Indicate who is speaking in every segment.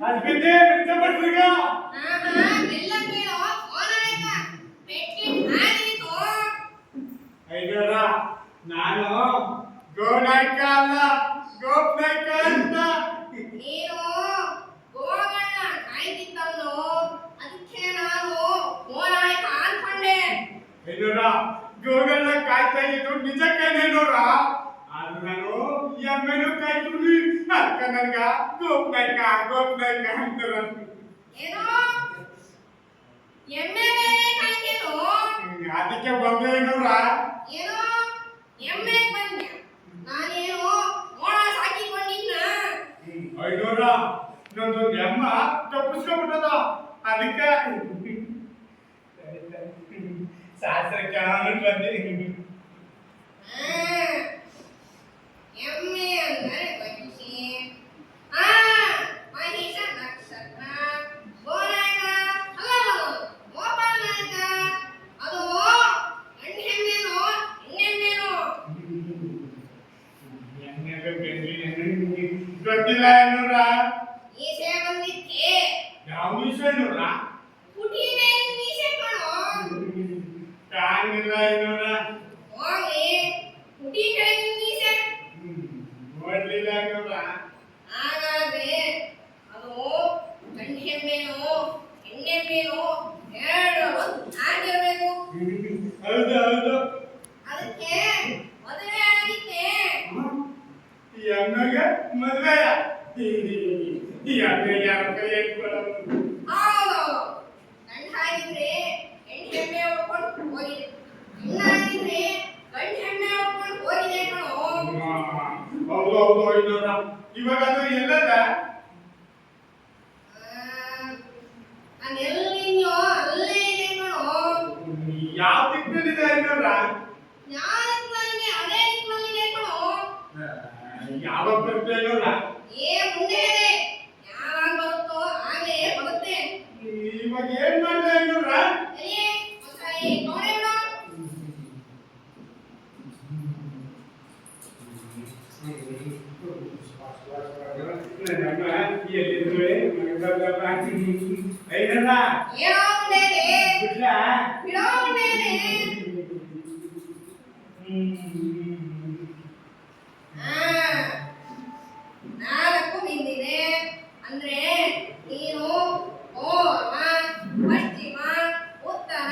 Speaker 1: ಅದಕ್ಕೆ ಬಿಡ್ತಬಿಟ್ರಿಗ ಐದರ ನಾನು ಗೋನಾಯ್ಕ ಅಲ್ಲ ಗೋಪ್ನಾಯ್ಕ ಅಂತ
Speaker 2: ನೀನು ಗೋಗಳನ್ನ ಕಾಯ್ತಿದ್ದವನು ಅದಕ್ಕೆ ನಾನು ಗೋನಾಯ್ಕ ಅನ್ಕೊಂಡೆ.
Speaker 1: ಐದರ ಗೋಗಳನ್ನ ಕಾಯ್ತಾ ಇದ್ದು ನಿಜಕ್ಕೇನೇನೋರ ಆದ್ರೆ ನಾನು ಎಮ್ಮೆನೂ ಕಾಯ್ತೀನಿ ಅದಕ್ಕೆ ನನಗ ಗೋಪ್ನಾಯ್ಕ ಗೋಪ್ನಾಯ್ಕ ಅಂತಾರ.
Speaker 2: ಏನೋ ಎಮ್ಮೆ ಮೇಲೆ ಕಾಯ್ತೇನೋ
Speaker 1: ಅದಕ್ಕೆ ಬಂದೇನೋರ
Speaker 2: ಏನೋ ಎಮ್ಮೆ ಬಂದೆ ನಾನೇನೋ ಮೋಡ ಸಾಕಿಕೊಂಡಿದ್ನ.
Speaker 1: ಐನೂರ ನಂದು ಎಮ್ಮ ತಪ್ಪಿಸ್ಕೊಂಡ್ಬಿಟ್ಟದ ಅದಕ್ಕೆ ಶಾಸ್ತ್ರಕ್ಕೆ ಬಂದೆ.
Speaker 2: ಎಮ್ಮೆ ಅಂದರೆ ಬಯಸಿ ಮಹಿಷ ನಕ್ಷತ್ರ ಗೋನಾಯಕ ಅಲ್ಲ ಗೋಪಾಲ ನಾಯಕ ಅದು ಹೆಣ್ಣೆಮ್ಮೆನೋ ಹೆಣ್ಣೆಮ್ಮೆನೋ
Speaker 1: ಗೊತ್ತಿಲ್ಲ ಏನೂರ
Speaker 2: ಮೀಸೆ ಬಂದಿತ್ತೆ.
Speaker 1: ಯಾವ ವಿಷಯನೂರ
Speaker 2: ಪುಟಿ ಮೇಲೆ ಮೀಸೆ ಕಣೋ
Speaker 1: ಕಾಣಿಲ್ಲ ಏನೂರ
Speaker 2: ಹೋಗಿ ಪುಟಿ ಕೆಳಗಿನ ಮೀಸೆ
Speaker 1: ನೋಡ್ಲಿಲ್ಲ ಏನೂರ
Speaker 2: ಹಾಗಾದ್ರೆ ಅದು ಗಂಡೆಮ್ಮೆನೋ ಹೆಣ್ಣೆಮ್ಮೆನೋ ಎರಡು ಆಗಿರ್ಬೇಕು.
Speaker 1: ಹೌದು ಹೌದು
Speaker 2: ಅದಕ್ಕೆ ಮದುವೆ ಆಗಿದ್ದೆ.
Speaker 1: ಈ ಅಮ್ಮಗೆ ಮದ್ವೆಯ ಈ ಅಮ್ಮ ಯಾರ ಕೈ ಇಟ್ಕೊಳ್ಳೋದು
Speaker 2: ಹೌದು ಗಂಡ ಆಗಿದ್ರೆ ಹೆಣ್ಣೆಮ್ಮೆ ಹೊಡ್ಕೊಂಡು ಹೋಗಿದೆ, ಹೆಣ್ಣಾಗಿದ್ರೆ ಗಂಡೆಮ್ಮೆ ಹೊಡ್ಕೊಂಡು ಹೋಗಿದೆ ಕಣೋ.
Speaker 1: ಹೌದು ಹೌದು ಐನೂರ ಇವಾಗ ಅದು ಎಲ್ಲದ
Speaker 2: ನಾನು ಎಲ್ಲಿದ್ಯೋ ಅಲ್ಲೇ ಇದೆ ಕಣೋ.
Speaker 1: ಯಾವ ದಿಕ್ಕಿನಲ್ಲಿದೆ ಐನೂರ
Speaker 2: ಯಾವ ದಿಕ್ಕಿನಲ್ಲಿದೆ ಅದೇ ದಿಕ್ಕಿನಲ್ಲಿದೆ ಕಣೋ.
Speaker 1: ಯಾವಾಗ ಬರುತ್ತೆ ಐನೂರ
Speaker 2: ಮುಂದೆ ಇದೆ, ಯಾವಾಗ ಬರುತ್ತೋ ಹಾಗೆ ಬರುತ್ತೆ.
Speaker 1: ಇವಾಗ ಏನ್ ಮಾಡ್ದೆ ಐನೂರ
Speaker 2: ಎಲ್ಲಿ ಒಂದ್ಸರಿ ನೋಡಿ ಬಿಡು.
Speaker 1: ಐನೂರ
Speaker 2: ಏನೋ ಮುಂದೆ ಇದೆ,
Speaker 1: ಬಿಡ್ಲ
Speaker 2: ಬಿಡೋ ಮುಂದೆ ಇದೆ. ನಾಲ್ಕು ಬಿಂದಿದೆ ಅಂದ್ರೆ ನೀನು ಪೂರ್ವ ಪಶ್ಚಿಮ ಉತ್ತರ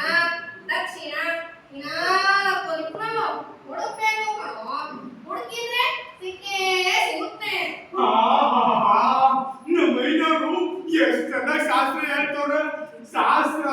Speaker 2: ದಕ್ಷಿಣ ನಾಲ್ಕು ದಿಕ್ಕನ್ನು ಹುಡುಕ್ಬೇಕು ಕಣೋ. ಹುಡುಕಿದ್ರೆ ಸಿಕ್ಕೇ ಸಿಗುತ್ತೆ.
Speaker 1: ನಮ್ಮ ಐನೂರು ಎಷ್ಟು ಚೆನ್ನಾಗಿ ಶಾಸ್ತ್ರ ಹೇಳ್ತವ್ರ ಶಾಸ್ತ್ರ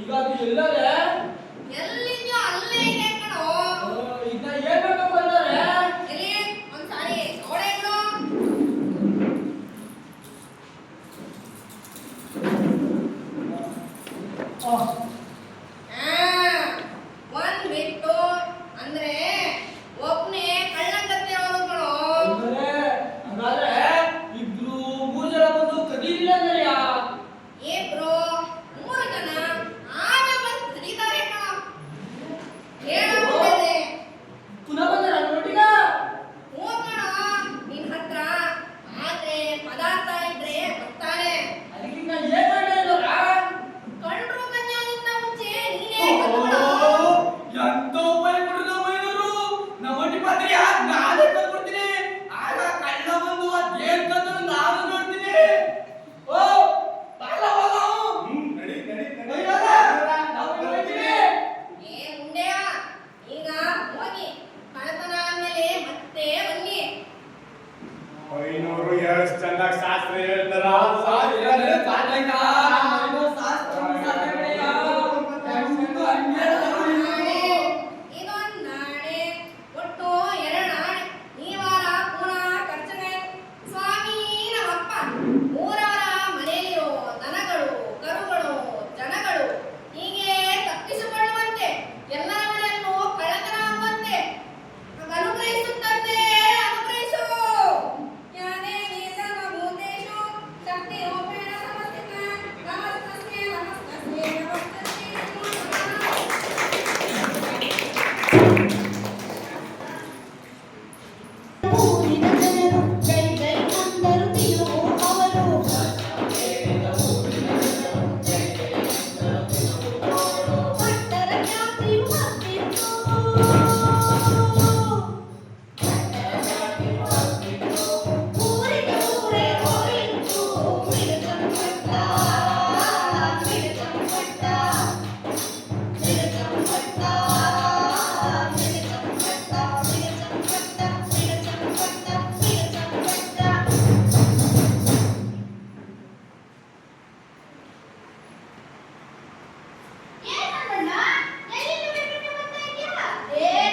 Speaker 3: ಈಗ ಅದು ಎಲ್ಲದೆ
Speaker 2: ಎಲ್ಲಿದ್ಯೋ ಅಲ್ಲೇ ಇದೆ ಕಣೋ.
Speaker 3: ಈಗ ಏನ್ ಬೇಕು ಅಂದ್ರೆ
Speaker 2: ಎಲ್ಲಿ ಒಂದ್ಸಾರಿ ನೋಡೇನು? ಒಂದ್ ಬಿಟ್ಟು ಅಂದ್ರೆ ಒಬ್ನೇ ಕಳ್ಳಂಗತ್ತೆ ಅವನು ಕಣೋ.
Speaker 3: ಹಂಗಾದ್ರೆ ಇಬ್ರು ಮೂರು ಜನ ಬಂದು ಕದೀಲಿಲ್ಲ ಅಂದ್ರೆ
Speaker 2: ಇಬ್ರು ಮೂರು ಜನ ಆಮೇಲೆ ಬಂದು ಕರೀತಾರೆ ಕಣೋ. ಹೇಳೋದಿದೆ
Speaker 3: ಪುನಃ ಬಂದ್ರೆ ನನ್ನೊಟ್ಟಿಗ
Speaker 2: ಹ್ಞೂ ಕಣೋ, ನಿನ್ ಹತ್ರ ಆದ್ರೆ ಪದಾರ್ಥ ಇದ್ರೆ ಬರ್ತಾರೆ.
Speaker 3: ಅದಕ್ಕಿಂತ ಏನ್ ಮಾಡ್ದೆ ಅಂದ್ರ
Speaker 2: ಕಂಡ್ರು ಕನ್ಯಾಗಿಂತ ಮುಂಚೆ ನೀನೇ ಕದ್ಬಿಡು.
Speaker 3: ಎಂತ ಉಪಾಯ ಕೊಡ್ರಿ ಮೈನೂರು ನಮ್ಮೊಟ್ಟಿ ಪಾತ್ರಿ ನಾನೇ ತಂದ್ಬಿಡ್ತೀನಿ ಆಗ ಕಳ್ಳ ಬಂದು ಅದೇನ್ ತಂದ್ರು ನಾನು ನೋಡ್ತೀನಿ ಓ ಬಾಲ ಬಾಲ
Speaker 1: ನಡಿ ನಡಿ ನಡಿ
Speaker 3: ನಾವು ನೋಡ್ತೀವಿ
Speaker 2: ಏ ಮುಂಡೆಯ, ಈಗ ಹೋಗಿ ಕಳ್ಳತನ ಆದ್ಮೇಲೆ ಮತ್ತೆ ಬನ್ನಿ.
Speaker 1: ಐನೂರು ಎಷ್ಟು ಚಂದಾಗಿ ಶಾಸ್ತ್ರ ಹೇಳ್ತಾರ
Speaker 2: ಇದೊಂದ್ ನಾಡೆ, ಒಟ್ಟು ಎರಡು ಆಣೆ. ಈ ವಾರ ಪುನಃ ಖರ್ಚನೆ. ಸ್ವಾಮಿ ನಮ್ಮಪ್ಪ ಊರವರ ಮನೆಯಲ್ಲಿರೋ ದನಗಳು, ಕರುಗಳು, ಜನಗಳು ಹೀಗೆ ತಪ್ಪಿಸಿಕೊಳ್ಳುವಂತೆ ಎಲ್ಲರ ಮನೆಯಲ್ಲೂ ಕಳ್ಳತನ ಆಗುವಂತೆ ಅನುಗ್ರಹಿಸುತ್ತಂತೆ. ಅನುಗ್ರಹಿಸು. ಯಾನೇ ವೇದನ ಭೂತೇಶು ಶಕ್ತಿ ರೂಪೇಣ ಸಮಸ್ಥಿತ. ನಮಸ್ತಸ್ಯೆ ನಮಸ್ತಸ್ಯೆ ನಮಸ್ತಸ್ಯೆ
Speaker 4: ಊರಿನ ಜನರು ಜೈ ಜೈ ಅಂದರು ತಿರುವು ಅವರು ಭಕ್ತರ ಖ್ಯಾತಿಯು ಹತ್ತಿತ್ತು ಊರಿಗೆ ಊರೇ ಹೋಯಿತು ಮಿಡಚಂಪಟ್ಟ ಮಿಡಚಂಪಟ್ಟ ಮಿಡಚಂಪಟ್ಟ ಮಿಡಚಂಪಟ್ಟ ಮಿಡಚಂಪಟ್ಟ ಮಿಡಚಂಪಟ್ಟ ಮಿಡಚಂಪಟ್ಟ ಏನಣ್ಣ ಎಲ್ಲಿಂದ ಬಿಟ್ಟು ಬರ್ತಾ ಇದ್ದೀಯಾ?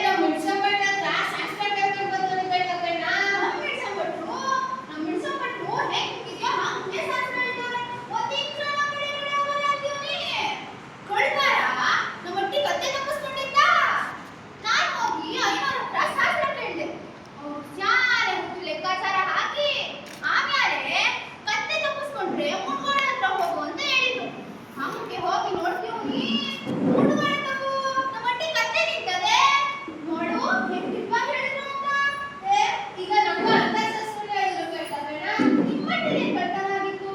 Speaker 4: ನಮ್ಮ ಮಿಡ್ಸಂಬಟ್ಟ ಹತ್ರ ಶಾಸ್ತ್ರ ಕೇಳ್ಕೊಂಡು ಬಂದಿರ್ಬೇಕಣ್ಣ. ನಮ್ಮ ಮಿಡ್ಸಂಬಟ್ರು ಹೆಂಗಿದ್ಯೋ ಹಂಗೆ ಶಾಸ್ತ್ರ ಹೇಳ್ತಾರೆ. ಒಂದಿನ ಕಡೆ ಅವರಾಗ್ತೀವಿ. ಕೊಡ್ತಾರ ನಮ್ಮ ಒಟ್ಟಿಗೆ ಕತ್ತೆ ತಪ್ಪಿಸ್ಕೊಂಡಿದ್ದ. ನಾನು ಹೋಗಿ 500 ಹತ್ರ ಶಾಸ್ತ್ರ ಕೇಳಿದೆ. ಅವ್ರು ಸ್ಯಾನೆ ಹುಟ್ಟು ಲೆಕ್ಕಾಚಾರ ಹಾಕಿ ಆಮೇಲೆ ಕತ್ತೆ ತಪ್ಪಿಸ್ಕೊಂಡ್ರೆ ಮುನ್ಗೋಡೆ ಹತ್ರ ಹೋಗು ಅಂತ ಹೇಳಿದ್ರು. ಹಂಗೆ ಹೋಗಿ ನೋಡ್ತೀವಿ ಮುನ್ಗೋಡೆಗಳು ನಮ್ಮ ಒಟ್ಟಿಗೆ ಕತ್ತೆ ನಿಂತದೆ. ನೋಡು ಹೆಂಗಿರ್ಬಾರ್ದು ಹೇಳಿದ್ರು ಅಂತ. ಈಗ ನಮ್ಗೆ ಅರ್ಥ ಶಾಸ್ತ್ರ ಹೇಳಿದ್ರು ಕೇಳ್ತಾ ಬೇಡ. ನಿಮ್ಮಟ್ಟಿಗೆ ಕಳ್ತನ ಆಗಿತ್ತು.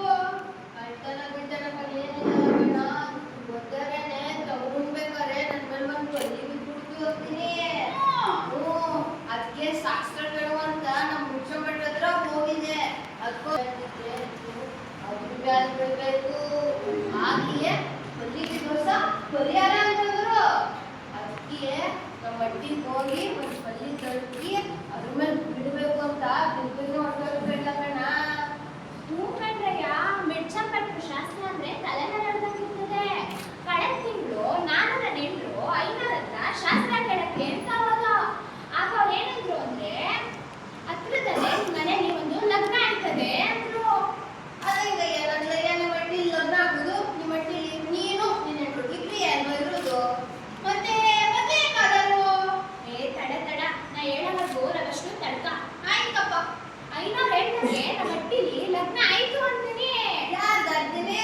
Speaker 4: ಕಳ್ತನ ಬಿಡ್ತನ ಏನಿಲ್ಲ ಗೊತ್ತರೇನೆ ತಗೊಂಡ್ಬೇಕಾರೆ ನನ್ನ ಮೇಲೆ ಬಂದು ಬಲ್ಲಿ ಬಿಟ್ಬಿಟ್ಟು ಹೋಗ್ತೀನಿ. ಅದಕ್ಕೆ ಶಾಸ್ತ್ರ ಕೇಳುವ ಅಂತ ನಮ್ಮ ಮುಚ್ಚಮಟ್ಟ ಹತ್ರ ಹೋಗಿದೆ. ಅದಕ್ಕೆ ಅದು ಬ್ಯಾಲ್ ಬಿಡ್ಬೇಕು ಹಾಗೆ ಬಲ್ಲಿಗೆ ದೋಷ ಪರಿಹಾರ ಅಂತಂದ್ರು. ಅದಕ್ಕೆ ನಮ್ಮ ಒಟ್ಟಿಗೆ ಹೋಗಿ ಒಂದು ಬಲ್ಲಿ ತಳ್ಳಿ ಅದ್ರ ಮೇಲೆ ಬಿಡಬೇಕು ಅಂತ ಬಿಲ್ಬಿಗೆ ಹೊರಟೋಗ್ಬೇಕಲ್ಲ ಕಣ.
Speaker 5: ಹ್ಞೂ ಕಣ್ರಯ್ಯ, ಮಿಡ್ಚಂಪಟ್ರು ಶಾಸ್ತ್ರ ಅಂದ್ರೆ ತಲೆನರಡ್ದಂಗಿರ್ತದೆ. ಕಳೆದ ತಿಂಗಳು ನಾನು ನನ್ನ ಹೆಂಡ್ರು 500 ಹತ್ರ ಶಾಸ್ತ್ರ ಕೇಳಕ್ಕೆ ಅಂತ ಹೋದ. ಆಗ ಅವ್ರು ಏನಂದ್ರು ಅಂದ್ರೆ ಹತ್ರದಲ್ಲೇ ನಿಮ್ಮ ಮನೇಲಿ ಒಂದು ಲಗ್ನ ಆಯ್ತದೆ ಅಂದ್ರು.
Speaker 2: ಅದಂಗಯ್ಯ ನನ್ನಯ್ಯ ನಿಮ್ಮ ಹಟ್ಟಿಲಿ ಲಗ್ನ ಆಗುದು. ನಿಮ್ಮ ಹಟ್ಟಿಲಿ ನೀನು ನಿನ್ನ ಹೆಂಡ್ರು ಇಬ್ರಿ ಅಲ್ವಾ ಇರೋದು? ಮತ್ತೆ ಮತ್ತೆ ಕಾದರು
Speaker 5: ತಡ ತಡ ನಾ ಹೇಳೋವರೆಗೂ ರವಷ್ಟು ತಡ್ಕ.
Speaker 2: ಆಯ್ತಪ್ಪ.
Speaker 5: 500 ಹೇಳ್ದಂಗೆ ನಮ್ಮ ಹಟ್ಟಿಲಿ ಲಗ್ನ ಆಯ್ತು ಅಂತೀನಿ.
Speaker 2: ಯಾರ್ದಾರ್ದಿನಿ?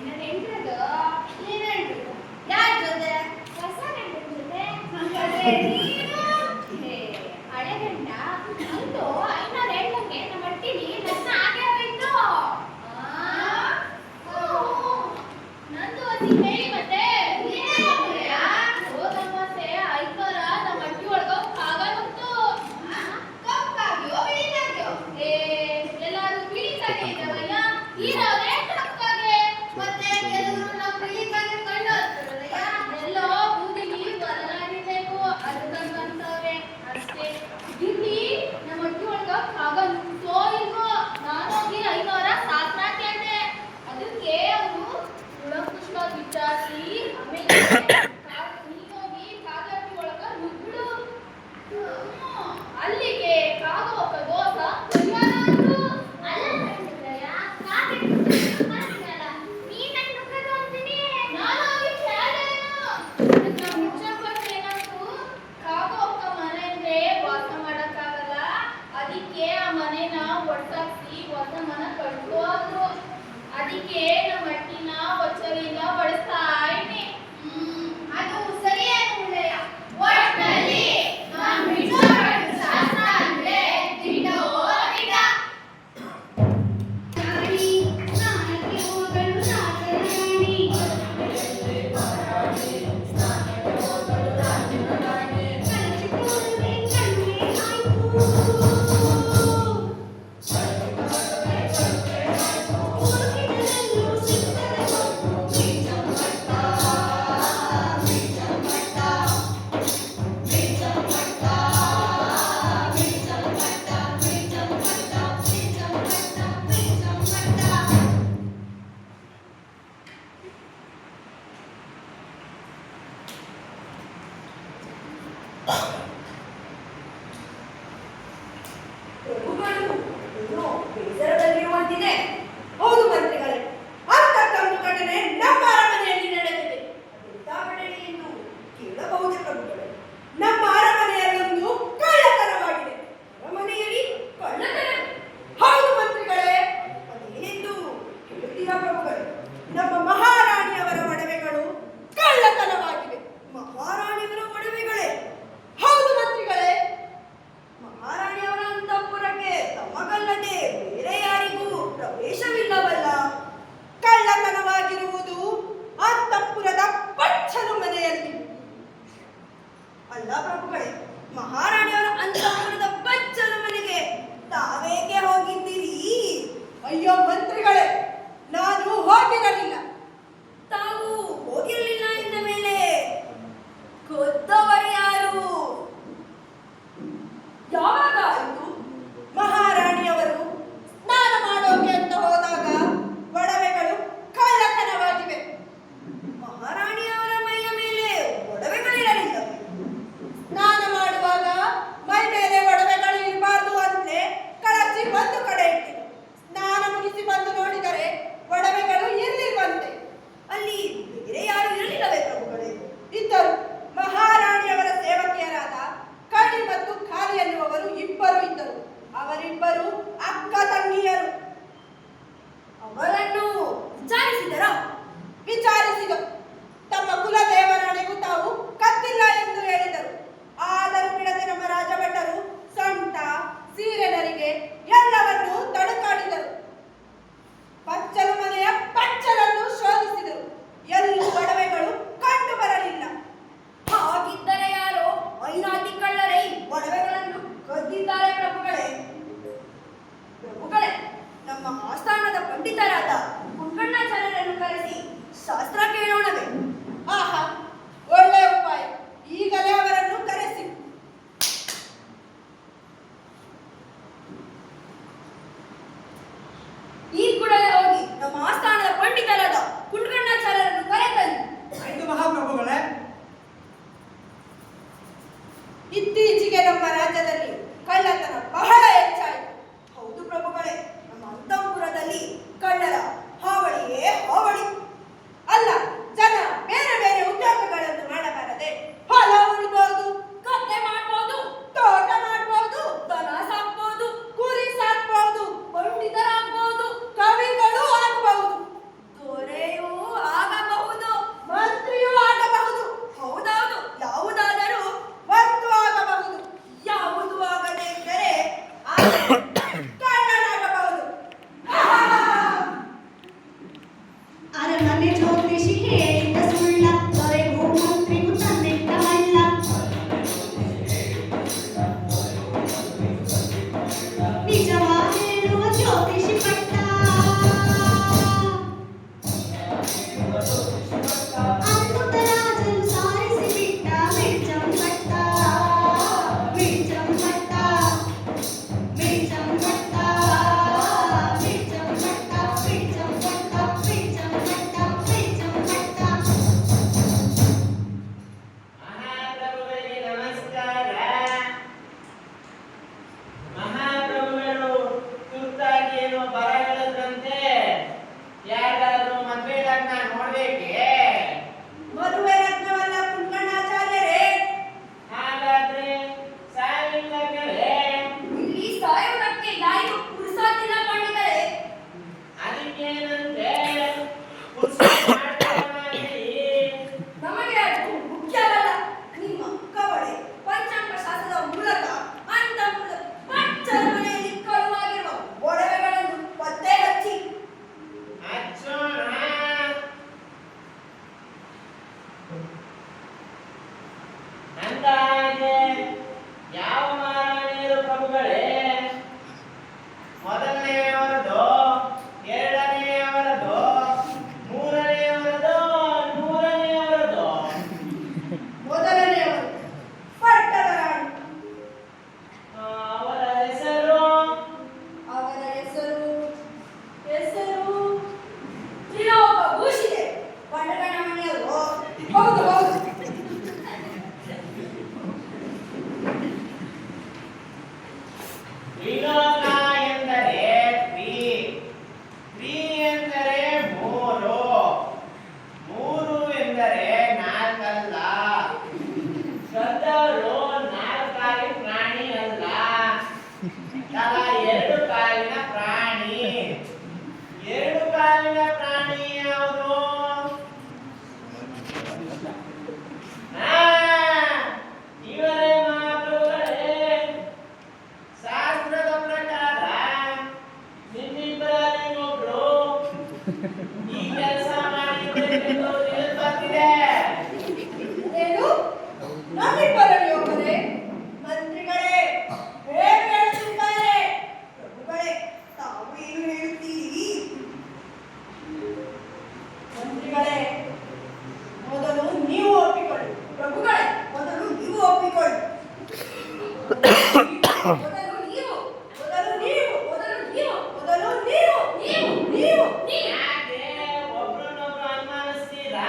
Speaker 5: ನನ್ನ ಹೆಂಡ್ರದು
Speaker 2: ನೀನ್ ಹೆಂಡ್ರು ಯಾರ ಜೊತೆ?
Speaker 5: ಹೊಸ ಗಂಡನ ಜೊತೆ.
Speaker 2: ಹಂಗಾದ್ರೆ ನೀನು
Speaker 5: ಹಳೆ ಗಂಡ ಅಂತೂ 500 ಹೇಳ್ದಂಗೆ ನಮ್ಮ ಹಟ್ಟಿಲಿ ಲಗ್ನ ಆಗೇ ಹೋಯ್ತು. ನಂದು ಒಂದು ಹೇಳಿ ಮತ್ತೆ ಹೋದಮಾಸೆ ಐದ್ವಾರ ನಮ್ಮ ಹಟ್ಟಿ ಒಳಗ ಕಾಗ ಬಂತು.
Speaker 2: ಕಪ್ಪಾಗ್ಯೋ ಬಿಳಿದಾಗ್ಯೋ?
Speaker 5: ಎಲ್ಲಾರು ಬಿಳಿಕಾಗೆ ಇದ್ದಾವಯ್ಯ, ಇರೋದೇ ಕಪ್ಪಾಗೆ.
Speaker 2: ಮತ್ತೆ ಕೆಲವರು ನಮ್ಮ ಬಿಳಿಕಾಗೆ ಕಂಡು ಹತ್ತಿರದಯ್ಯ.
Speaker 5: ಎಲ್ಲೋ ಬೂದಿಲಿ ಬದಲಾಗಿರ್ಬೇಕು, ಅದಕ್ಕಂತ ಅಂತವ್ರೆ ಅಷ್ಟೇ. ಇಲ್ಲಿ ನಮ್ಮ ಹಟ್ಟಿ ಒಳಗ ಕಾಗ ನಿಂತೋ ಇಲ್ವೋ ನಾನೋಗಿ 500 ಶಾಸ್ತ್ರ ಕೇಳ್ದೆ. ಅದಕ್ಕೆ ಅವರು ಕುಳಂಕುಷವಾಗಿ ವಿಚಾರ
Speaker 6: ಶಾಸ್ತ್ರ ಕೇಳೋಣವೇ? ಆಹಾ, ಒಳ್ಳೆಯ ಉಪಾಯ. ಈಗಲೇ ಅವರನ್ನು ಕರೆಸಿ. ಈ ಕೂಡಲೇ ಹೋಗಿ ನಮ್ಮ ಆಸ್ಥಾನದ ಪಂಡಿತರಾದ ಕುಂಡ್ಕಣ್ಣಾಚಾರ್ಯರನ್ನು ಕರೆತನ್ನಿ.
Speaker 3: ಆಯ್ತು ಮಹಾಪ್ರಭುಗಳೇ.
Speaker 6: ಇತ್ತೀಚೆಗೆ ನಮ್ಮ ರಾಜ್ಯದಲ್ಲಿ ಕಳ್ಳತನ ಬಹಳ ಹೆಚ್ಚಾಯಿತು. ಹೌದು ಪ್ರಭುಗಳೇ, ನಮ್ಮ ಅಂತಃಪುರದಲ್ಲಿ ಕಳ್ಳರ ಹಾವಳಿಯೇ ಹಾವಳಿ. ಅಲ್ಲ, ಜನ ಬೇರೆ ಬೇರೆ ಉದ್ಯೋಗಗಳನ್ನು ಮಾಡಬಾರದೆ ಹೊಲ ಉಳ್ಬಹುದು, ಗದ್ದೆ ಮಾಡ್ಬೋದು, ತೋಟ ಮಾಡ್ಬೋದು, ದನ ಸಾಕ್ಬೋದು, ಕುರಿ ಸಾಕ್ಬೋದು, ಪಂಡಿತರಾಗ್ಬೋದು, ಕವಿಗಳು ಆಗಬಹುದು, ದೊರೆಯೂ ಆಗಬಹುದು, ಮಂತ್ರಿಯೂ ಆಗಬಹುದು. ಹೌದೌದು, ಯಾವುದಾದರೂ ಒಂದು ಆಗಬಹುದು. ಯಾವುದು ಆಗದೇ ಇದ್ದರೆ ಕಳ್ಳನಾಗಬಹುದು.
Speaker 4: ಅರಮನೆ ಜ್ಯೋತಿಷಿ ಹೇಳಿದ ಸುಳ್ಳ, ದೊರೆಗೂ ಮಂತ್ರಿಗೂ ತಂದೆಟ್ಟ ಮಲ್ಲ. ನಿಜವ ಹೇಳುವ ಜ್ಯೋತಿಷಿ ಪಟ್ಟ, ಅದ್ಭುತ ರಾಜರು ಸಾರಿಸಿ ಬಿಟ್ಟ ಮಿಂಚಂ ಪಟ್ಟ, ಮಿಂಚಂ ಪಟ್ಟ, ಮಿಂಚಂ ಪಟ್ಟ, ಮಿಂಚಂ ಪಟ್ಟ, ಮಿಂಚಂ ಪಟ್ಟ, ಮಿಂಚಂ ಪಟ್ಟ, ಮಿಂಚಂ ಪಟ್ಟ.
Speaker 7: ಮಹಾಪ್ರಭುಗಳಿಗೆ ನಮಸ್ಕಾರ. ಮಹಾಪ್ರಭುಗಳು ತುರ್ತಾಗಿ ಏನೋ ಬರಗಳಂತೆ, ಯಾರಾದ್ರೂ ಮದುವೆ ಲಗ್ನ ನೋಡ್ಬೇಕೆ?
Speaker 6: ಮದುವೆ ಲಗ್ನವಲ್ಲ ಕುಂಕಣ್ಣಾಚಾರ್ಯರೇ,
Speaker 7: ಹಾಗಾದ್ರೆ ಸಾವಿನ ಲಗ್ನವೇ?
Speaker 6: ಇಲ್ಲಿ ಸಾಯುವುದಕ್ಕೆ ಯಾರಿಗೂ ಪುರುಸಾತಿನ ಪಂಡಿತರೇ.
Speaker 7: ಅದಕ್ಕೇನಂತೆ ಪುಸ್ತಕ ಮಾಡ್ಕೊಳ್ಳೋಣ.
Speaker 6: ನಮಗೆ ಅದು ಮುಖ್ಯವಲ್ಲ. ನಿಮ್ಮ ಕವಡೆ ಪಂಚಾಂಗ ಶಾಸ್ತ್ರದ ಮೂಲಕ ಅಂತಃಪುರದ ಪಚ್ಚರ ಮನೆಯಲ್ಲಿ ಕಳುವಾಗಿರುವ ಒಡವೆಗಳನ್ನು ಪತ್ತೆ ಹಚ್ಚಿ
Speaker 7: ಹಚ್ಚೋಣ. ಅಂದಾಗೆ ಯಾವ ಮಹಾರಾಣಿಯರು ಪ್ರಭುಗಳೇ? ಮೊದಲನೆಯವರದು, ಎರಡನೆಯವರದು, ಮೂರನೆಯವರದು, ನೂರನೆಯವರದು?
Speaker 6: ಮೊದಲನೆಯವರು ಪಟ್ಟದ ರಾಣಿ.
Speaker 7: ಅವರ ಹೆಸರು?
Speaker 6: ಅವರ ಹೆಸರು ತ್ರಿಲೋಕಭೂಷಿತೆ. ಪಟ್ಟಣ ಮನೆಯವರು. ಹೌದು ಹೌದು.
Speaker 7: ತ್ರಿಲೋಕ ಎಂದರೆ ತ್ರಿ ಎಂದರೆ ಮೂರು, ಮೂರು ಎಂದರೆ ನಾಲ್ಕಲ್ಲ. ಸದರು ನಾಲ್ಕಾಲಿ ಪ್ರಾಣಿ ಅಲ್ಲ, ತಲಾ ಎರಡು ಕಾಲಿನ ಪ್ರಾಣಿ. ಎರಡು ಕಾಲಿನ ಪ್ರಾಣಿ ಯಾವುದು? ಇವರೇ ಮಹಾಪ್ರಭುಗಳೇ. ಶಾಸ್ತ್ರದ ಪ್ರಕಾರ ನಿಮ್ಮಿಬ್ಬರಲ್ಲಿ ಒಬ್ರು ಈ ಕೆಲಸ ಮಾಡಿದ್ದೆಂದು ತಿಳಿದುಬಂದಿದೆ.
Speaker 6: ಏನು? ನಮ್ಮಿಬ್ಬರಲ್ಲಿ ಒಬ್ಬರೇ? ಮಂತ್ರಿಗಳೇ ಹೇಗೆ ಹೇಳ್ತಿದ್ದಾರೆ? ಪ್ರಭುಗಳೇ, ತಾವು ಏನು ಹೇಳುತ್ತೀರಿ? ಮಂತ್ರಿಗಳೇ, ಮೊದಲು ನೀವು ಒಪ್ಪಿಕೊಳ್ಳಿ. ಪ್ರಭುಗಳೇ, ಮೊದಲು ನೀವು ಒಪ್ಪಿಕೊಳ್ಳಿ. ಮೊದಲು ನೀವು, ಮೊದಲು ನೀವು, ಮೊದಲು ನೀವು, ಮೊದಲು ನೀವು, ನೀವು, ನೀವು.
Speaker 7: ಯಾಕೆ ಒಬ್ರನ್ನೊಬ್ರು ಅನುಮಾನಿಸ್ತೀರಾ?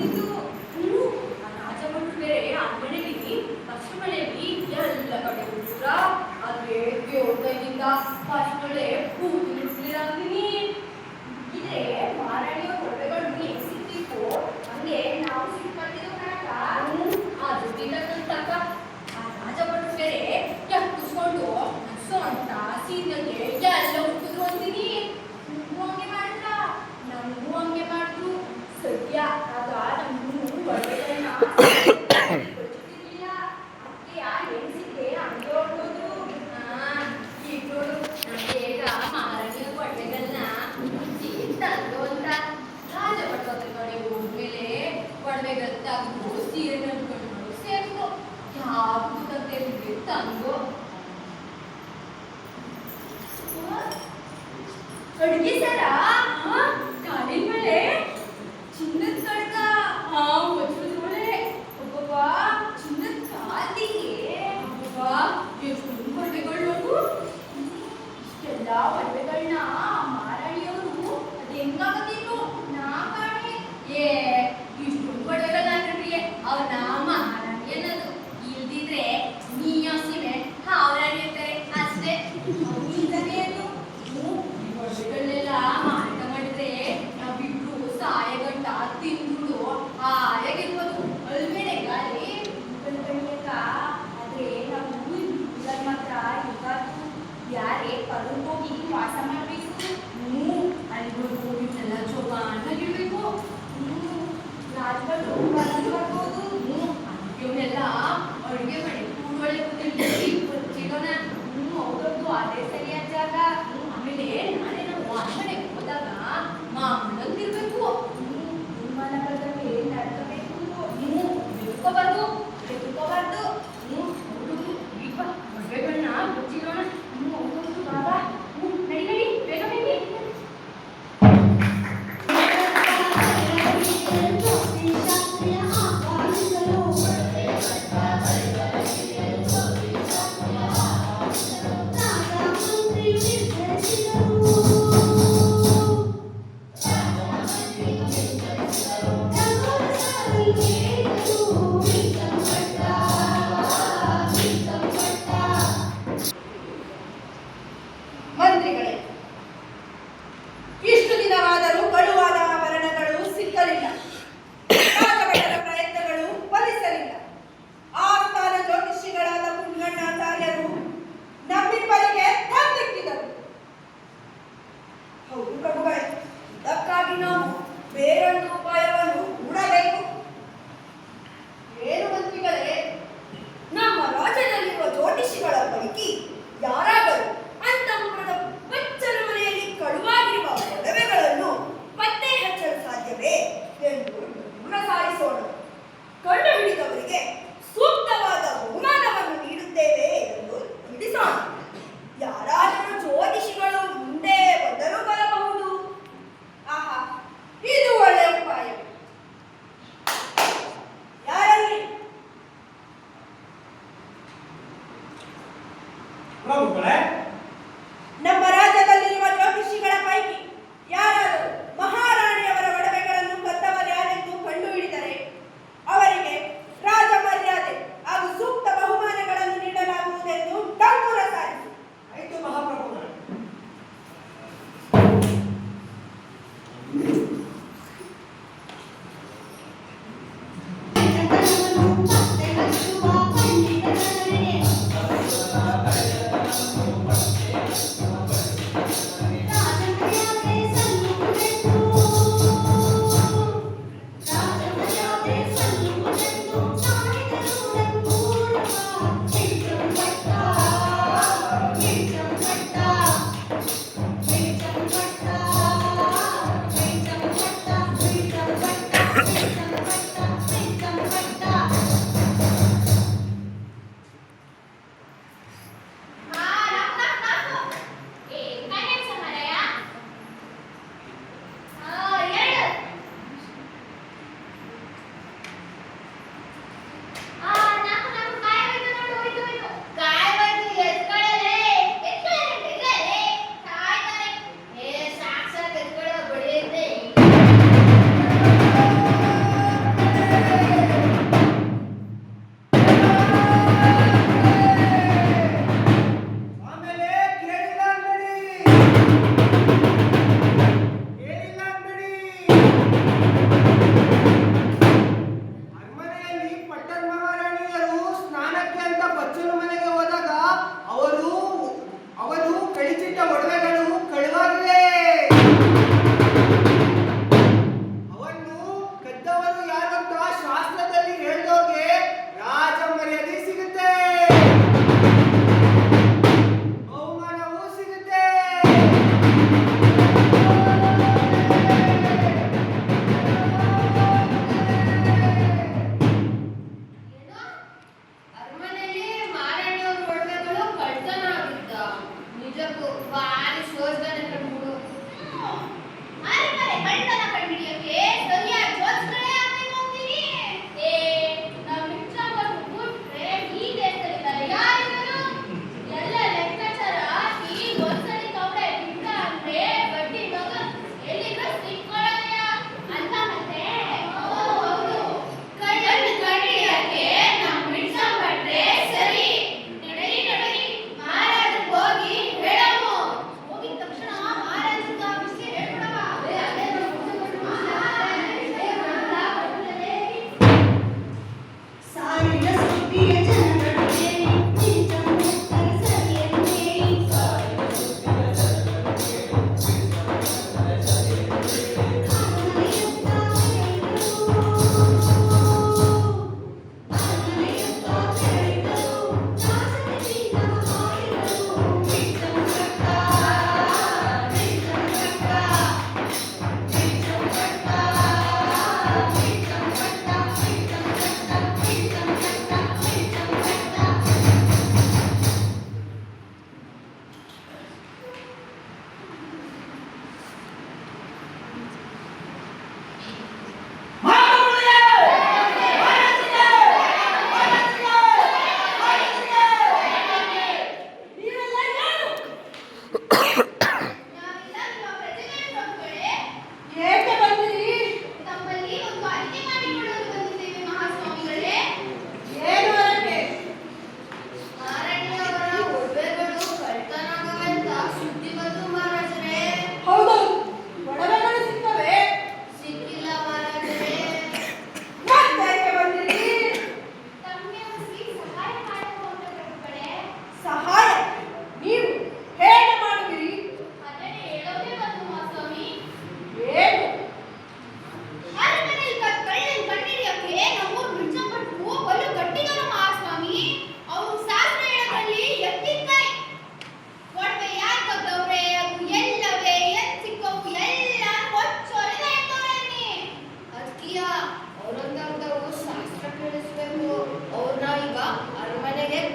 Speaker 5: ಕೊಡಿಸಿದ್ದು. ಆ ರಾಜಭಟ್ರು ಬೇರೆ ಆ ಮನೆಯಲ್ಲಿ ಫಸ್ಟ್ ಮನೆಯಲ್ಲಿ ಎಲ್ಲ ಕಡೆ ಪೂರ ಅದೇ ದೇವ್ರದಿಂದ ಫಸ್ಟ್ ಮನೆ ಕೂತು ಅಂತೀನಿ. ಇದ್ರೆ ಮಾರಾಣಿಯ ಹೊರಗಳು ಹೆಂಗ್ ಸಿಕ್ತಿತ್ತು ಹಂಗೆ ನಾವು ಸಿಕ್ಕಿದ್ದು ಕಣಕ. ಆ ದುಡ್ಡಿಂದ ಕಲ್ತಕ್ಕ ಆ ರಾಜಭಟ್ರು ಬೇರೆ ಎತ್ತಿಸ್ಕೊಂಡು ಸೊಂಟ ಸೀದಗೆ ಎಲ್ಲ ಹುಟ್ಟಿದ್ರು ಅಂತೀನಿ. ನಿಮ್ಗೂ ಹಂಗೆ ಮಾಡಿದ್ರ ನಮಗೂ ಹಂಗೆ ಮಾಡಿದ್ರು. ಸದ್ಯ ಆಗ ನಮಗೂ ಒಳ್ಳೆಗಳನ್ನ ಕೊಡ್ತಿರ್ಲಿಲ್ಲ. ಅದಕ್ಕೆ ಆ ಹೆಣ್ಸಿಗೆ ಹಂಗೆ ಹೊರಟೋದ್ರು. ಈಗ ನೋಡು ನಮ್ಗೆ ಈಗ ಮಾರಾಣಿಯ ಒಳ್ಳೆಗಳನ್ನ ತಂದು ಅಂತ ರಾಜಭಟ್ರು ಅದ್ರ ಕಡೆ ಹೋದ್ಮೇಲೆ ಒಡವೆಗಳು ತಗ್ದು ಸೀರೆ ನಡ್ಕೊಂಡು ಸೇರ್ತು. ಯಾವುದು ತಂದೆ ತಂದು ಅಡುಗೆ ಸರ ಕಾಲಿನ ಮೇಲೆ ಚಿನ್ನದ ಕಡ್ಗ ವಜ್ರದೊಳೆ ಒಬ್ಬ ಚಿನ್ನದ ಕಾಲಿಗೆ ಒಬ್ಬ ಎಷ್ಟು ಒಡವೆಗಳು ನೋಡು. ಇಷ್ಟೆಲ್ಲ ಒಡವೆಗಳನ್ನ ಮಾರಾಣಿಯವರು ಅದು ಹೆಂಗಾಗತ್ತಿತ್ತು ನಾ ಕಾಣೆ. ಇಷ್ಟು ಒಡವೆಗಳನ್ನ ಕಣ್ರಿ ಅವ್ರನ್ನ ಮಹಾರಾಣಿ ಅನ್ನೋದು. ಇಲ್ದಿದ್ರೆ ನೀಯೊಸಿಮೆ ಹಾವರಾಣಿ ಅಂತಾರೆ ಅಷ್ಟೇ. ಒಡವೆಗಳನ್ನೆಲ್ಲ ಮಾರಾಣಿ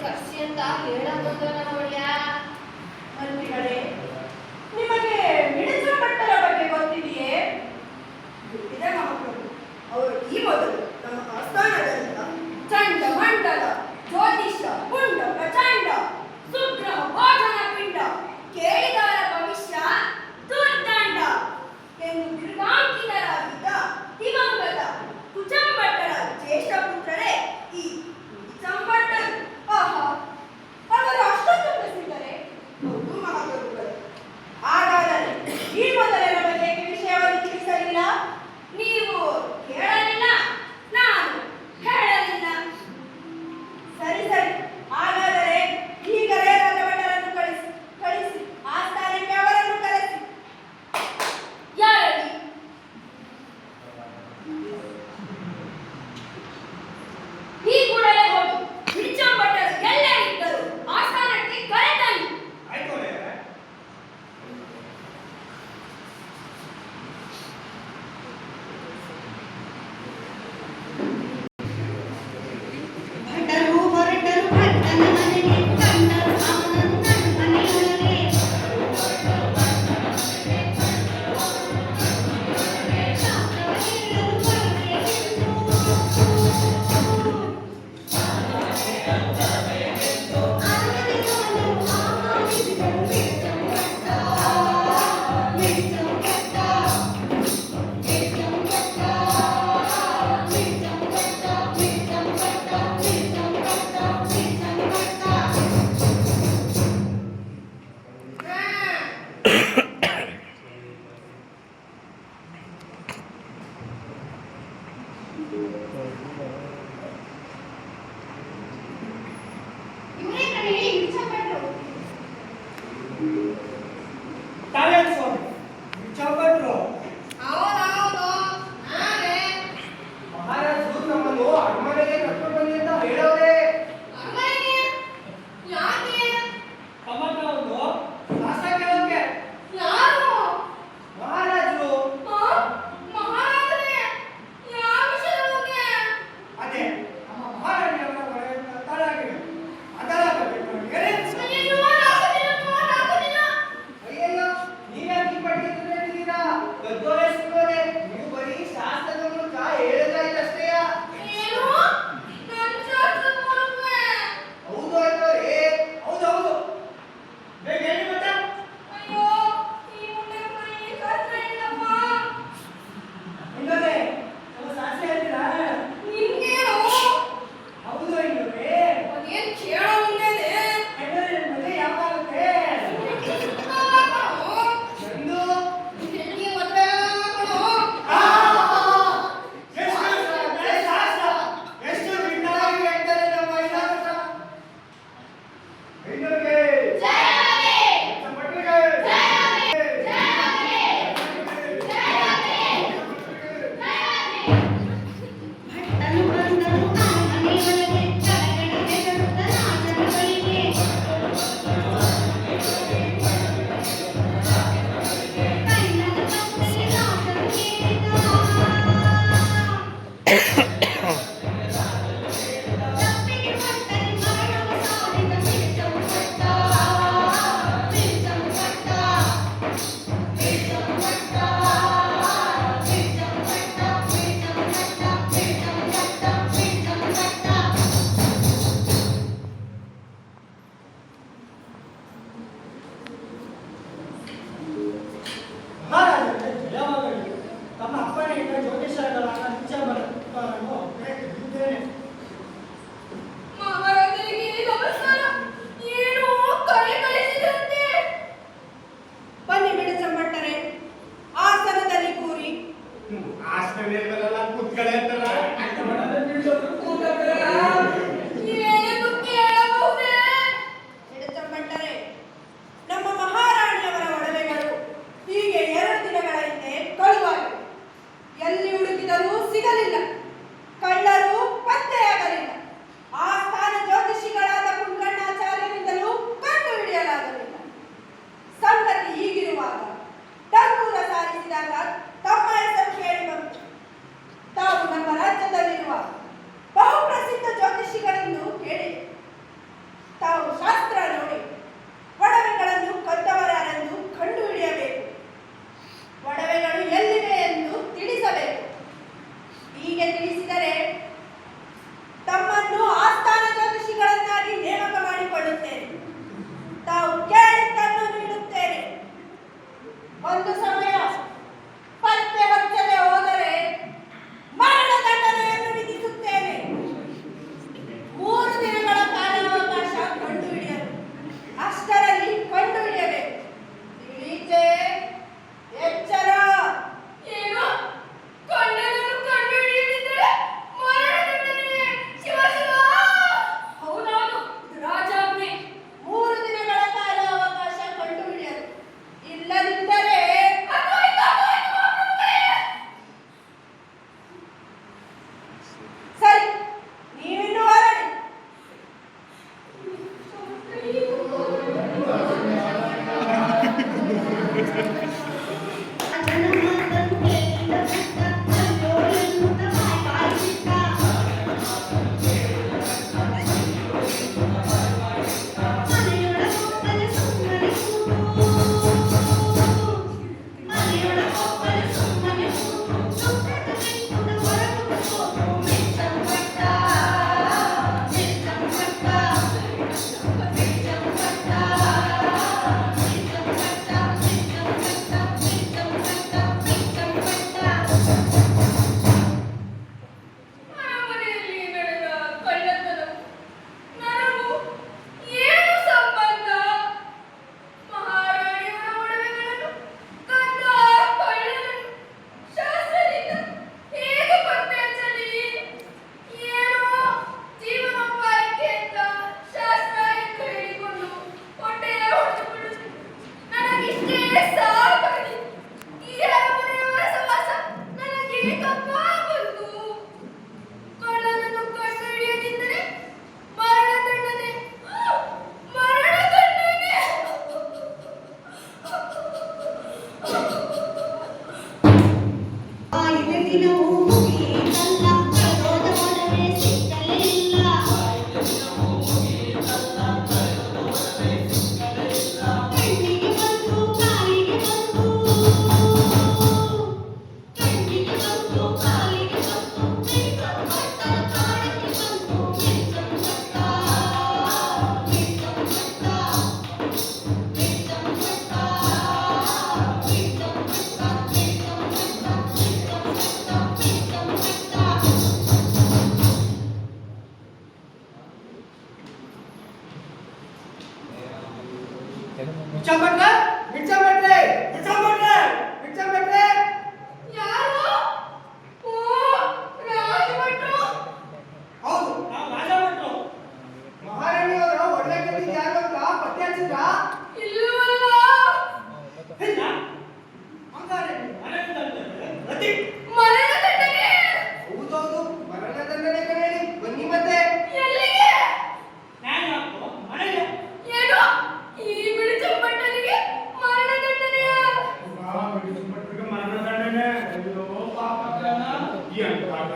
Speaker 2: ಕರ್ಸಿ ಅಂತ ಹೇಳಬಹುದು ಒಳ್ಳೆಯ
Speaker 6: ಮಂತ್ರಿಗಳೇ, ನಿಮಗೆ ಮಿಡಿತ ಭಟ್ಟರ ಬಗ್ಗೆ ಗೊತ್ತಿದೆಯೇ? ಗೊತ್ತಿದೆ ಮಹಾಪ್ರಭು. ಅವರು ಈ ಮೊದಲು ನಮ್ಮ ಆಸ್ಥಾನದಲ್ಲಿದ್ದ ಚಂಡ ಮಂಡಲ ಜ್ಯೋತಿಷ ಪುಂಡ ಪ್ರಚಂಡ ಸುಗ್ರಹ ಭೋಜನ ಪಿಂಡ ಕೇಳಿದವರ ಭವಿಷ್ಯ ದುರ್ದಂಡ ಎಂದು ಬಿರುಗಾಂಕಿತರಾಗಿದ್ದ ದಿವಂಗತ ಕುಚಂಭಟ್ಟರ ಜ್ಯೇಷ್ಠ ಪುತ್ರರೇ ಈ ಕುಚಂಭಟ್ಟರು. ಆಹಾ, ಅವರು ಅಷ್ಟೊಂದು ಪ್ರಸಿದ್ಧರೇ? ಹೌದು ಮಹಾಪ್ರಭುಗಳೇ. ಹಾಗಾದರೆ ಈ ಮೊದಲೇ ನಮಗೆ ಈ ವಿಷಯವನ್ನು ತಿಳಿಸಲಿಲ್ಲ, ನೀವು ಕೇಳಲಿಲ್ಲ, ನಾನು ಹೇಳಲಿಲ್ಲ. ಸರಿ ಸರಿ, ಹಾಗಾದರೆ ಈಗಲೇ ರಾಜಭಟರನ್ನು ಕಳಿಸಿ ಆಸ್ಥಾನಕ್ಕೆ ಅವರನ್ನು ಕರೆಸಿ. ಯಾರಲ್ಲಿ? ಈ ಕೂಡಲೇ ಹೋಗಿ ಬಿಚ್ಚಂಭಟ್ಟರು ಎಲ್ಲೇ ಇದ್ದರು ಆಸ್ಥಾನಕ್ಕೆ ಕರೆತನ್ನಿ.
Speaker 3: ಆಯ್ತು ಒಡೆಯರೇ.
Speaker 2: ಭಟರು ಹೊರಟರು ಭಟ್ಟನ ಮನೆಗೆ ಕಂಡರು ಅವನನ್ನು ಮನೆಯೊಳಗೆ ಶಾಸ್ತ್ರವ ಹೇಳಲು ಬರಬೇಕೆಂದು ಆನೆಗಳನ್ನು ಆಹ್ವಾನಿಸಿದರು ಬಿಚ್ಚಂಭಟ್ಟ. ಬಿಚ್ಚಂಭಟ್ಟ, ಬಿಚ್ಚಂಭಟ್ಟ, ಬಿಚ್ಚಂಭಟ್ಟ, ಬಿಚ್ಚಂಭಟ್ಟ, ಬಿಚ್ಚಂಭಟ್ಟ, ಬಿಚ್ಚಂಭಟ್ಟ. ಇವರೇ ಕಣೆ ಬಿಚ್ಚಂಭಟ್ರು.
Speaker 3: ತಾವೇನು ಸ್ವಾಮಿ ಬಿಚ್ಚಂಭಟ್ರು?
Speaker 2: ಹೌದೌದು, ನಾನೇ.
Speaker 3: ಮಹಾರಾಜರು ನಮ್ಮನ್ನು ಅರಮನೆಗೆ ಕರ್ಕೊಂಡು ಬನ್ನಿ ಅಂತ ಹೇಳೋರೆ.
Speaker 2: ಅಮ್ಮನಿಗೆ ಯಾಕೆ?
Speaker 3: ತಮ್ಮನ್ನ ಒಂದು ಶಾಸ್ತ್ರ ಕೇಳೋಕೆ.
Speaker 2: ಯಾರು?
Speaker 3: ಮಹಾರಾಜರು
Speaker 2: ಮಹಾರಾಜರೇ, ಯಾವ ವಿಷಯದ ಬಗ್ಗೆ?
Speaker 3: ಅದೇ ನಮ್ಮ ಮಹಾರಾಣಿಯವರ ಮನೆಯ ತಳಾಗಿದೆ. ಅದರ ಬಗ್ಗೆ ನಮಗೆ
Speaker 2: ಅಯ್ಯಯ್ಯೋ, ನಾಲ್ಕು ದಿನ.
Speaker 3: ಅಯ್ಯಯ್ಯೋ, ನೀವ್ಯಾಕೆ ಈ ಪಟ್ಟಿ ತಿಳಿದಿದ್ದೀರಾ? ದೊಡ್ಡವರೇ ಸಿಗೋದೆ, ನೀವು ಬರೀ ಶಾಸ್ತ್ರದ ಮೂಲಕ ಹೇಳೋದಾಯ್ತಷ್ಟೇಯ.
Speaker 2: ಏನು? ನನ್ ಶಾಸ್ತ್ರದ ಮೂಲಕವೇ?
Speaker 3: ಹೌದು ಅಲ್ವರೇ? ಹೌದು ಹೌದು. ಬೇಗ ಹೇಳಿ ಮತ್ತೆ.
Speaker 2: ಅಯ್ಯೋ, ಈ ಮುಂದೆ ಮನೆ ಶಾಸ್ತ್ರ ಇಲ್ಲಪ್ಪ.
Speaker 3: ಹಿಂಗದೆ ನಮ್ಮ ಶಾಸ್ತ್ರ ಹೇಳ್ತೀರಾ?
Speaker 2: ನಿಮ್ಗೇನು?
Speaker 3: ಹೌದು ಹಿಂಗದೆ.
Speaker 2: ಅದೇನ್ ಕೇಳೋ ಮುಂದೆನೆ?
Speaker 3: ಹೆಣ್ಣು ಮದುವೆ ಯಾವಾಗುತ್ತೆ? ಗಂಡು
Speaker 2: ಹೆಣ್ಣಿಗೆ ಮದ್ವೆ ಆಗೋ.
Speaker 3: ಎಷ್ಟು ಭಿನ್ನವಾಗಿ ಹೇಳ್ತಾರೆ ನಮ್ಮ ಇಲಾಖೆ. ಹೆಣ್ಣಿಗೆ
Speaker 2: ಜಯವಾಗಲಿ.
Speaker 3: ಚಪ್ಪಟ್ಟಿಗೆ
Speaker 2: ಭಟ್ಟನು ಬಂದನು ಮನೆಯೊಳಗೆ ಕಡೆಗಡೆಗೆ ಬರುತ್ತ ರಾಜನ ಬಳಿಗೆ. ಕಣ್ಣನ ಕತ್ತಲೆ ರಾಜನು ಕೇಳಿದ. ತಪ್ಪಿಗೆ ಭಟ್ಟನೆ ಮರಣವ ಸಾರಿದ ಬಿಚ್ಚಂಭಟ್ಟ. ಬಿಚ್ಚಂಭಟ್ಟ, ಬಿಚ್ಚಂಭಟ್ಟ, ಬಿಚ್ಚಂಭಟ್ಟ, ಬಿಚ್ಚಂಭಟ್ಟ, ಬಿಚ್ಚಂಭಟ್ಟ, ಬಿಚ್ಚಂಭಟ್ಟ.
Speaker 3: ಮಹಾರಾಜರೇ ಜಯವಾಗಲಿ. ತಮ್ಮ ಅಪ್ಪಣೆಯಿಂದ ಜ್ಯೋತಿಷಗಳಾದ ನಿತ್ಯವನ್ನು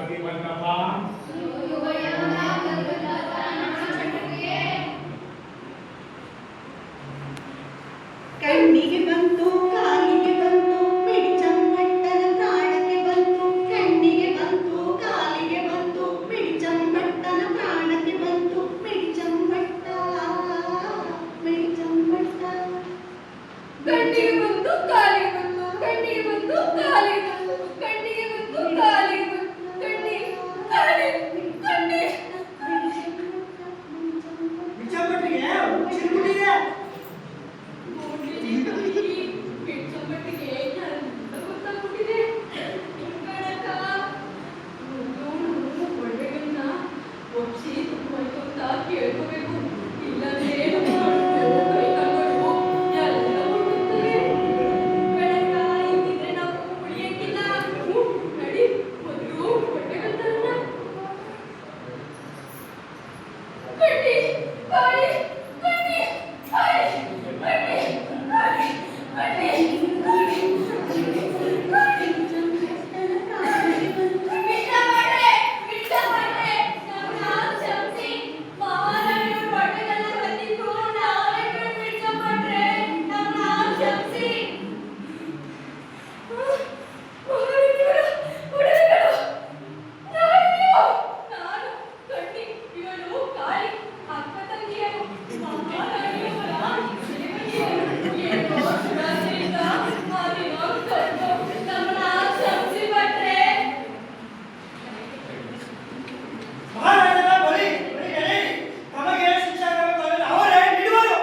Speaker 1: ಕಾಲಿಗೆ ಬಂದಪ್ಪ.
Speaker 6: ಕಣ್ಣಿಗೆ ಬಂತು ಕಾಲಿಗೆ ಬಂತು ಮಿಡಿಚಮ್ಮಟ್ಟನ ಪ್ರಾಣಕ್ಕೆ ಬಂತು. ಕಣ್ಣಿಗೆ ಬಂತು ಕಾಲಿಗೆ ಬಂತು ಮಿಡಿಚಮ್ಮಟ್ಟನ ಪ್ರಾಣಕ್ಕೆ ಬಂತು. ಮಿಡಿಚಮ್ಮಟ್ಟ ಮಿಡಿಚಮ್ಮಟ್ಟ.
Speaker 5: ಕಣ್ಣಿಗೆ ಬಂತು ಕಾಲಿಗೆ ಬಂತು ಕಣ್ಣಿಗೆ ಬಂತು ಕಾಲಿಗೆ ಬಂತು ಕಣ್ಣಿಗೆ ಬಂತು ಕಾಲಿಗೆ ಬಂತು ಕಣ್ಣಿ
Speaker 3: ಬಿಚ್ಚಮ್ಮಟ್ಟಿಗೆ ಚಿರುಗುಟ್ಟಿದೆ.
Speaker 5: ಕೇಳ್ಕೋಬೇಕು ಇಲ್ಲಂದ್ರೆ
Speaker 3: ಮಹಾರಾಜರ ಬಳಿ ಬಳಿಗಡೆ ತಮಗೆ ಶಿಕ್ಷೆ ಆಗಬೇಕಾದರೆ ಅವರೇ ನೀಡುವರು.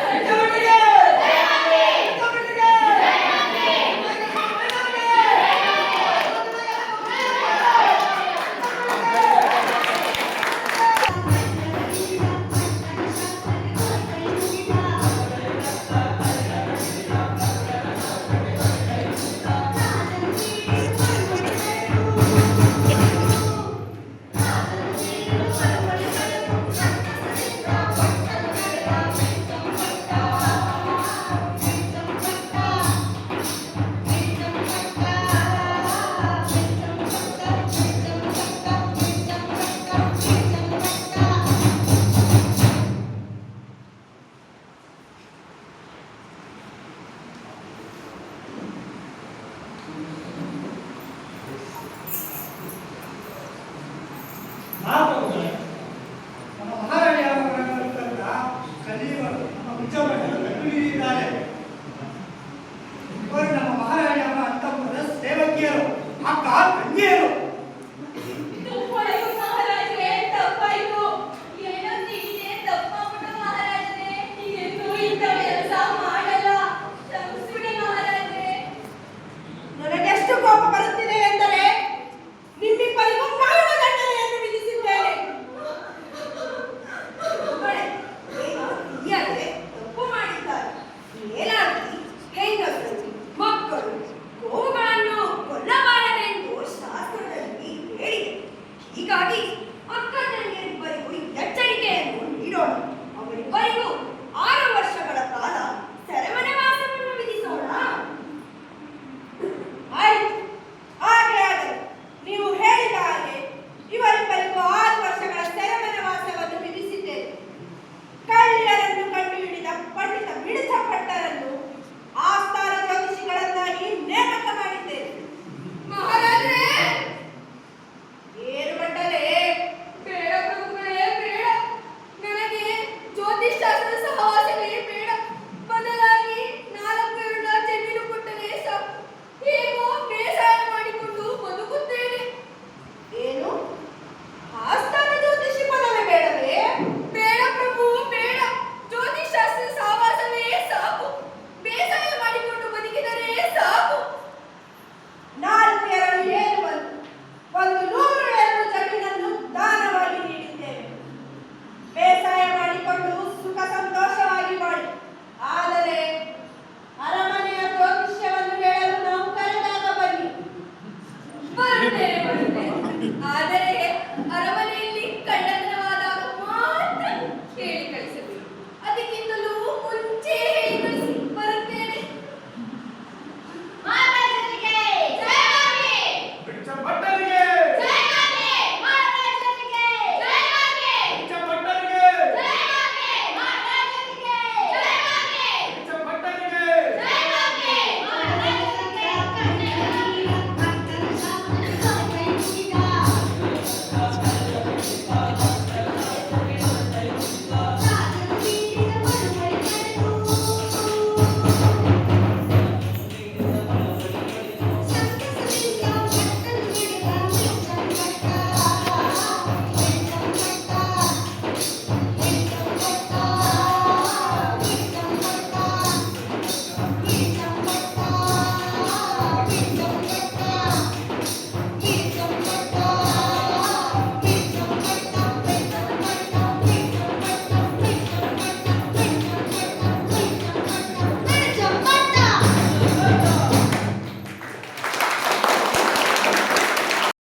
Speaker 3: ಬಿಚ್ಚಮ್ಮಟ್ಟಿಗೆ! ಬಿಚ್ಚಮ್ಮಟ್ಟಿಗೆ! ಮಹಾಪ್ರಭುಗಳೇ, ನಮ್ಮ ಮಹಾರಾಣಿಯವರನ್ನ ಕಲಿಯುವರು ನಮ್ಮ ಬಿಚ್ಚಮ್ಮಟ್ಟರು ಕಟ್ಟುಹಿಡಿದಿದ್ದಾರೆ. ಇವರು ನಮ್ಮ ಮಹಾರಾಣಿಯವರ ಅಂತಃಪುರದ ಸೇವಕಿಯರು, ಅಕ್ಕ ತಂಗಿಯರು.